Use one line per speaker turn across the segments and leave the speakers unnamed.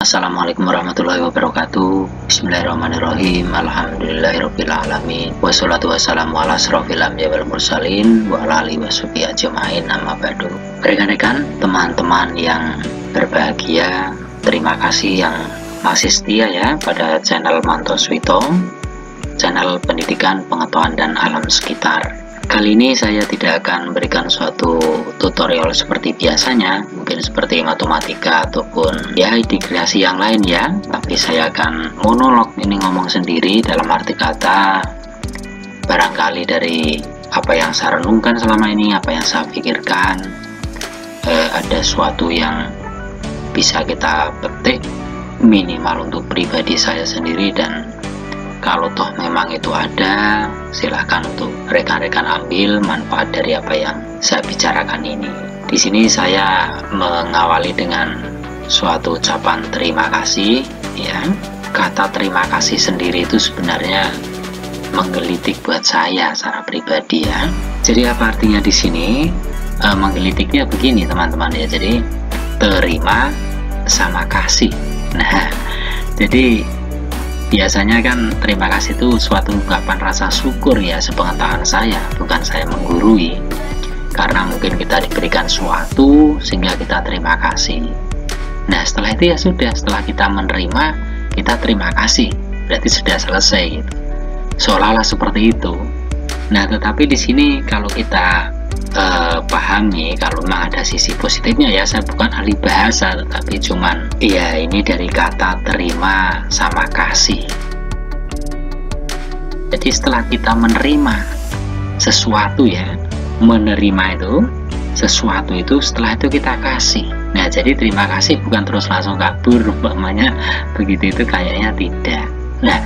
Assalamualaikum warahmatullahi wabarakatuh. Bismillahirrahmanirrahim. Alhamdulillahirrabbilalamin. Wassalatu wassalamu ala asrofil anbiya wal mursalin wa ala alihi washabihi ajmain, amma ba'du. Rekan-rekan, teman-teman yang berbahagia, terima kasih yang masih setia ya pada channel Mantoswito, channel pendidikan, pengetahuan dan alam sekitar. Kali ini saya tidak akan memberikan suatu tutorial seperti biasanya, mungkin seperti matematika ataupun ya integrasi yang lain ya, tapi saya akan monolog, ini ngomong sendiri dalam arti kata barangkali dari apa yang saya renungkan selama ini, apa yang saya pikirkan, ada suatu yang bisa kita petik minimal untuk pribadi saya sendiri, dan kalau toh memang itu ada, silahkan untuk rekan-rekan ambil manfaat dari apa yang saya bicarakan ini. Di sini saya mengawali dengan suatu ucapan terima kasih ya. Kata terima kasih sendiri itu sebenarnya menggelitik buat saya secara pribadi ya. Jadi apa artinya di sini? Menggelitiknya begini teman-teman ya. Jadi terima sama kasih. Nah, jadi biasanya kan terima kasih itu suatu ungkapan rasa syukur ya, sepengetahuan saya, bukan saya menggurui, karena mungkin kita diberikan suatu sehingga kita terima kasih. Nah setelah itu ya sudah, setelah kita menerima kita terima kasih, berarti sudah selesai gitu. Seolah-olah seperti itu. Nah tetapi di sini kalau kita pahami, kalau memang ada sisi positifnya ya, saya bukan ahli bahasa tetapi cuman ya ini dari kata terima sama kasih. Jadi setelah kita menerima sesuatu ya, menerima itu sesuatu itu, setelah itu kita kasih. Nah jadi terima kasih bukan terus langsung kabur umpamanya begitu, itu kayaknya tidak. Nah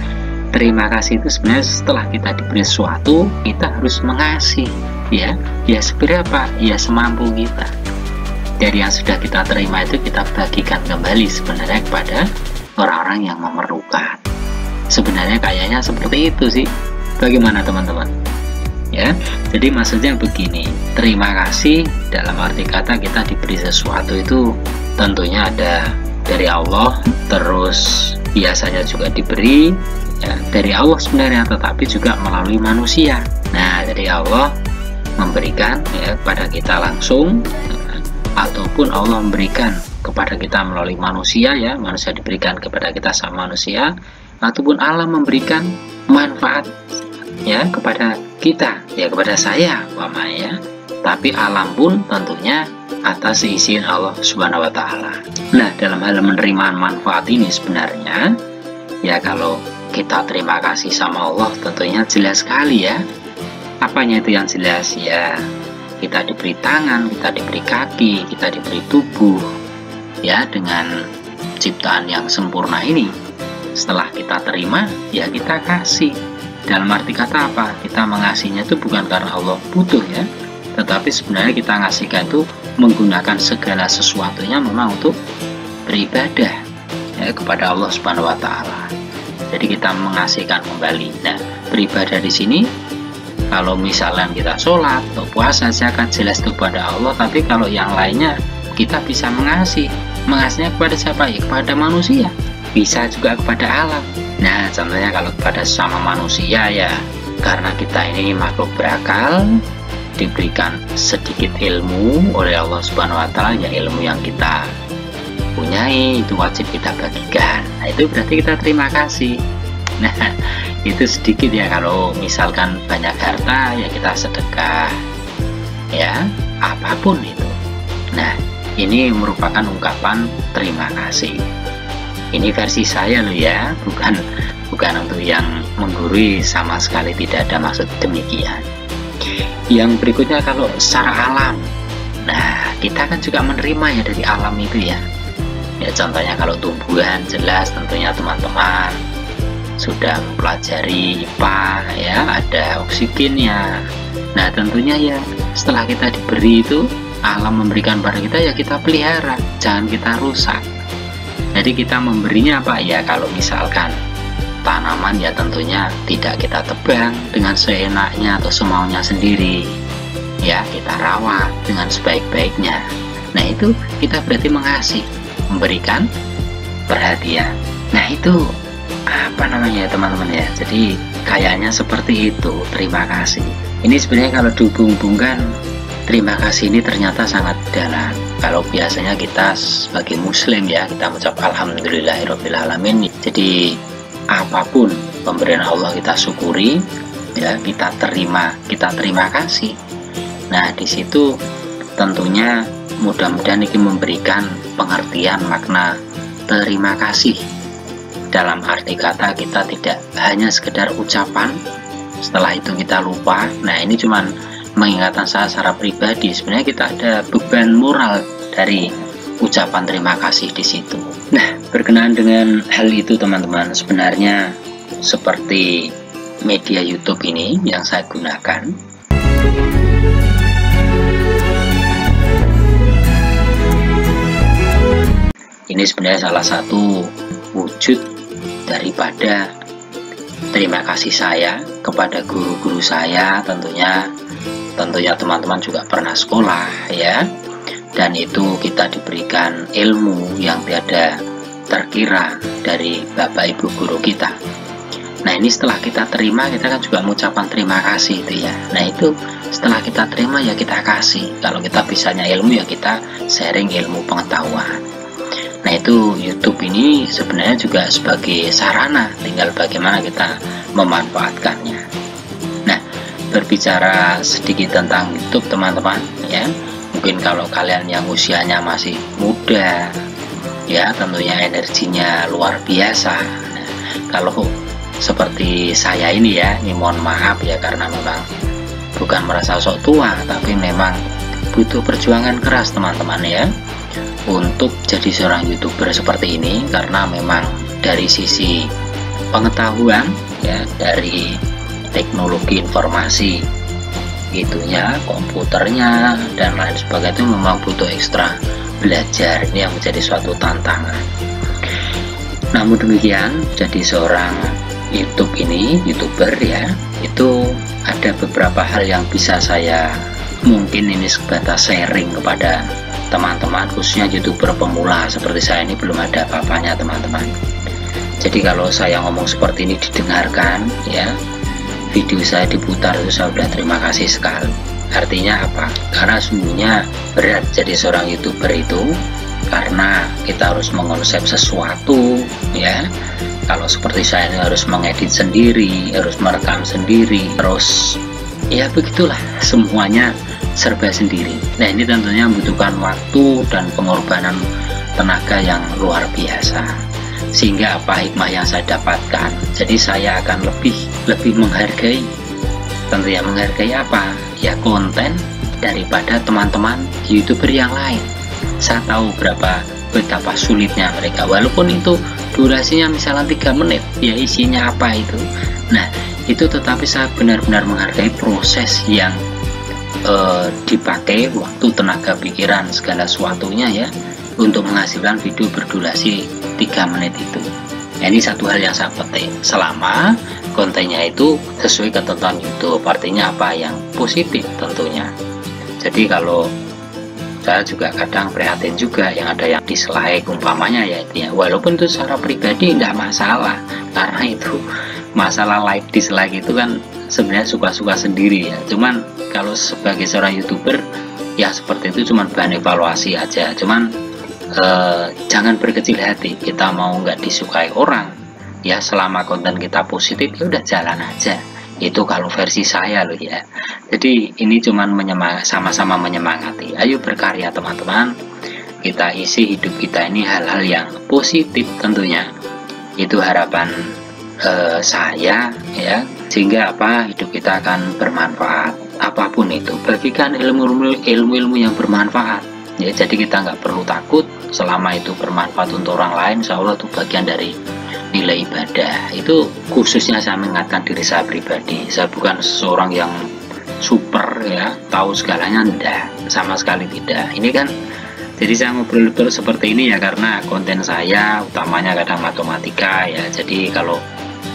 terima kasih itu sebenarnya setelah kita diberi sesuatu kita harus mengasih ya sebenarnya apa ya, semampu kita. Dari yang sudah kita terima itu kita bagikan kembali sebenarnya kepada orang-orang yang memerlukan. Sebenarnya kayaknya seperti itu sih. Bagaimana teman-teman ya? Jadi maksudnya begini, terima kasih dalam arti kata kita diberi sesuatu itu tentunya ada dari Allah, terus biasanya juga diberi ya, dari Allah sebenarnya, tetapi juga melalui manusia. Nah dari Allah memberikan ya kepada kita langsung, ataupun Allah memberikan kepada kita melalui manusia ya, manusia diberikan kepada kita sama manusia, ataupun Allah memberikan manfaat ya kepada kita ya, kepada saya umpamanya, tapi alam pun tentunya atas izin Allah Subhanahu wa taala. Nah dalam hal menerima manfaat ini sebenarnya ya, kalau kita terima kasih sama Allah tentunya jelas sekali ya. Apanya itu yang jelas ya? Kita diberi tangan, kita diberi kaki, kita diberi tubuh ya, dengan ciptaan yang sempurna ini. Setelah kita terima ya kita kasih. Dalam arti kata apa? Kita mengasihinya itu bukan karena Allah butuh ya, tetapi sebenarnya kita ngasihkan itu menggunakan segala sesuatunya memang untuk beribadah ya kepada Allah Subhanahu wa taala. Jadi kita mengasihkan kembali. Nah, beribadah di sini kalau misalnya kita sholat atau puasa zakat jelas kepada Allah, tapi kalau yang lainnya kita bisa mengasihnya kepada siapa ya? Kepada manusia, bisa juga kepada alam. Nah contohnya kalau kepada sama manusia ya, karena kita ini makhluk berakal, diberikan sedikit ilmu oleh Allah Subhanahu wa taala ya, ilmu yang kita punyai itu wajib kita bagikan. Nah itu berarti kita terima kasih. Nah itu sedikit ya, kalau misalkan banyak harta ya kita sedekah ya, apapun itu. Nah ini merupakan ungkapan terima kasih. Ini versi saya loh ya, bukan untuk yang menggurui, sama sekali tidak ada maksud demikian. Yang berikutnya kalau secara alam, nah kita kan juga menerima ya dari alam itu ya. Ya contohnya kalau tumbuhan jelas tentunya teman-teman sudah mempelajari IPA ya, ada oksigennya. Nah tentunya ya setelah kita diberi itu, alam memberikan pada kita ya kita pelihara, jangan kita rusak. Jadi kita memberinya apa ya, kalau misalkan tanaman ya tentunya tidak kita tebang dengan seenaknya atau semaunya sendiri ya, kita rawat dengan sebaik-baiknya. Nah itu kita berarti mengasih, memberikan perhatian. Nah itu apa namanya teman-teman ya, jadi kayaknya seperti itu. Terima kasih ini sebenarnya kalau dihubung-hubungkan, terima kasih ini ternyata sangat dalam. Kalau biasanya kita sebagai muslim ya, kita mengucap alhamdulillahirabbil alamin. Jadi apapun pemberian Allah kita syukuri ya, kita terima kasih. Nah di situ tentunya mudah-mudahan ini memberikan pengertian makna terima kasih. Dalam arti kata kita tidak hanya sekedar ucapan, setelah itu kita lupa. Nah ini cuman mengingatkan saya secara pribadi, sebenarnya kita ada beban moral dari ucapan terima kasih di situ. Nah berkenaan dengan hal itu teman-teman, sebenarnya seperti media YouTube ini yang saya gunakan, ini sebenarnya salah satu wujud daripada terima kasih saya kepada guru-guru saya. Tentunya teman-teman juga pernah sekolah ya, dan itu kita diberikan ilmu yang tiada terkira dari bapak ibu guru kita. Nah ini setelah kita terima, kita kan juga mengucapkan terima kasih itu ya. Nah itu setelah kita terima ya kita kasih. Kalau kita bisanya ilmu ya kita sharing ilmu pengetahuan. Nah itu YouTube ini sebenarnya juga sebagai sarana, tinggal bagaimana kita memanfaatkannya. Nah berbicara sedikit tentang YouTube teman-teman ya, mungkin kalau kalian yang usianya masih muda ya, tentunya energinya luar biasa. Nah, kalau seperti saya ini ya, ini mohon maaf ya, karena memang bukan merasa sok tua, tapi memang butuh perjuangan keras teman-teman ya untuk jadi seorang YouTuber seperti ini. Karena memang dari sisi pengetahuan ya, dari teknologi informasi itunya, komputernya dan lain sebagainya, itu memang butuh ekstra belajar. Ini yang menjadi suatu tantangan. Namun demikian, jadi seorang YouTuber ya, itu ada beberapa hal yang bisa saya, mungkin ini sebatas sharing kepada teman-teman, khususnya YouTuber pemula seperti saya ini, belum ada apa-apanya teman-teman. Jadi kalau saya ngomong seperti ini didengarkan ya, video saya diputar, itu saya sudah terima kasih sekali. Artinya apa? Karena sungguhnya berat jadi seorang YouTuber itu, karena kita harus mengonsep sesuatu ya. Kalau seperti saya ini harus mengedit sendiri, harus merekam sendiri, terus ya begitulah, semuanya serba sendiri. Nah ini tentunya membutuhkan waktu dan pengorbanan tenaga yang luar biasa. Sehingga apa hikmah yang saya dapatkan, jadi saya akan lebih menghargai, tentunya menghargai apa ya, konten daripada teman-teman YouTuber yang lain. Saya tahu betapa sulitnya mereka, walaupun itu durasinya misalnya 3 menit ya, isinya apa itu. Nah itu tetapi saya benar-benar menghargai proses yang dipakai, waktu, tenaga pikiran, segala sesuatunya ya, untuk menghasilkan video berdurasi 3 menit itu. Nah, ini satu hal yang saya petik, selama kontennya itu sesuai ketentuan YouTube. Artinya apa? Yang positif tentunya. Jadi kalau saya juga kadang prihatin juga yang ada yang dislike umpamanya ya, walaupun itu secara pribadi tidak masalah, karena itu masalah like dislike itu kan sebenarnya suka-suka sendiri ya. Cuman kalau sebagai seorang YouTuber ya seperti itu, cuman bahan evaluasi aja. Cuman jangan berkecil hati, kita mau nggak disukai orang ya, selama konten kita positif ya udah jalan aja. Itu kalau versi saya loh ya. Jadi ini cuman sama-sama menyemangati, ayo berkarya teman-teman, kita isi hidup kita ini hal-hal yang positif tentunya. Itu harapan saya ya, sehingga apa, hidup kita akan bermanfaat. Apapun itu, bagikan ilmu-ilmu yang bermanfaat ya. Jadi kita nggak perlu takut, selama itu bermanfaat untuk orang lain, insya Allah itu bagian dari nilai ibadah. Itu khususnya saya mengingatkan diri saya pribadi. Saya bukan seorang yang super ya, tahu segalanya, enggak, sama sekali tidak. Ini kan jadi saya ngobrol seperti ini ya karena konten saya utamanya kadang matematika ya. Jadi kalau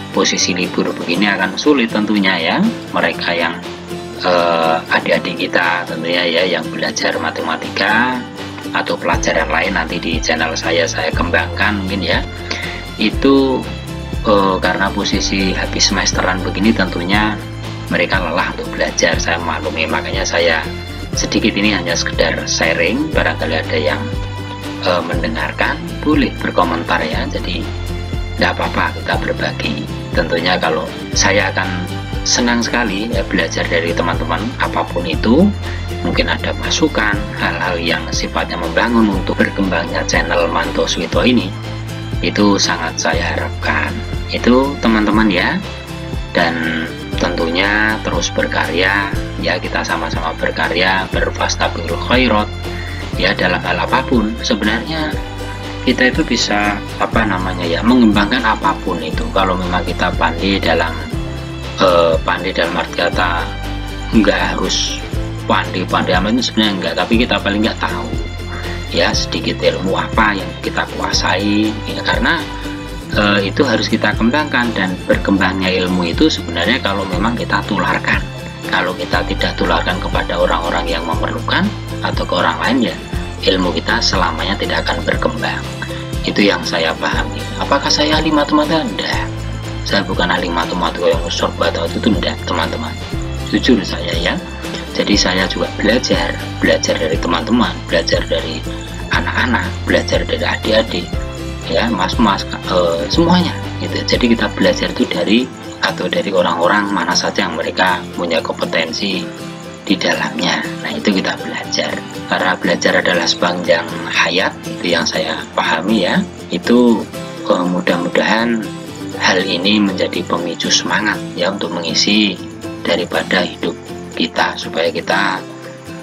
posisi libur begini akan sulit tentunya ya, mereka yang adik-adik kita tentunya ya yang belajar matematika atau pelajaran lain nanti di channel saya kembangkan mungkin ya. Itu karena posisi habis semesteran begini tentunya mereka lelah untuk belajar, saya maklumi, makanya saya sedikit ini hanya sekedar sharing, barangkali ada yang mendengarkan boleh berkomentar ya, jadi nggak apa-apa kita berbagi. Tentunya kalau saya akan senang sekali ya belajar dari teman-teman apapun itu, mungkin ada masukan hal-hal yang sifatnya membangun untuk berkembangnya channel Manto Suwito ini, itu sangat saya harapkan itu teman-teman ya. Dan tentunya terus berkarya ya, kita sama-sama berkarya, berfastabiqul khairat ya, dalam hal apapun sebenarnya kita itu bisa mengembangkan apapun itu kalau memang kita pandai dalam arti kata, nggak harus pandai amat itu sebenarnya enggak, tapi kita paling nggak tahu ya sedikit ilmu apa yang kita kuasai ya, karena itu harus kita kembangkan. Dan berkembangnya ilmu itu sebenarnya kalau memang kita tularkan, kalau kita tidak tularkan kepada orang-orang yang memerlukan atau ke orang lain ya, ilmu kita selamanya tidak akan berkembang. Itu yang saya pahami. Apakah saya ahli matematika? Enggak, saya bukan ahli matematika yang serba tahu, itu enggak teman-teman, jujur saya ya. Jadi saya juga belajar dari teman-teman, belajar dari anak-anak, belajar dari adik-adik ya, mas-mas, semuanya gitu. Jadi kita belajar itu dari orang-orang mana saja yang mereka punya kompetensi di dalamnya. Nah itu kita belajar, karena belajar adalah sepanjang hayat, itu yang saya pahami ya. Itu mudah-mudahan hal ini menjadi pemicu semangat ya untuk mengisi daripada hidup kita, supaya kita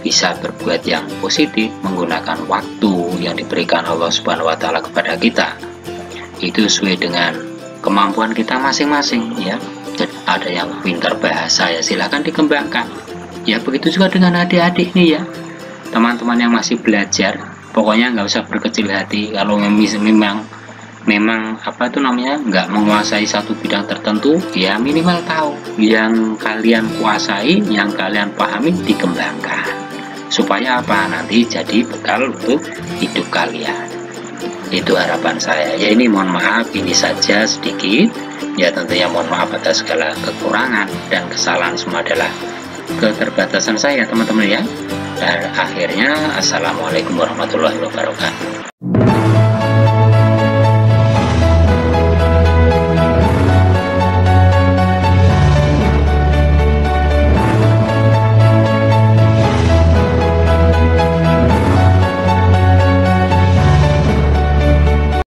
bisa berbuat yang positif menggunakan waktu yang diberikan Allah Subhanahu wa Ta'ala kepada kita, itu sesuai dengan kemampuan kita masing-masing ya. Jadi ada yang pintar bahasa ya silahkan dikembangkan ya, begitu juga dengan adik-adik nih ya, teman-teman yang masih belajar, pokoknya nggak usah berkecil hati kalau memang nggak menguasai satu bidang tertentu ya, minimal tahu yang kalian kuasai, yang kalian pahami, dikembangkan supaya nanti jadi bekal untuk hidup kalian. Itu harapan saya ya. Ini mohon maaf, ini saja sedikit ya, tentunya mohon maaf atas segala kekurangan dan kesalahan, semua adalah keterbatasan saya teman-teman ya. Dan akhirnya assalamualaikum warahmatullahi wabarakatuh.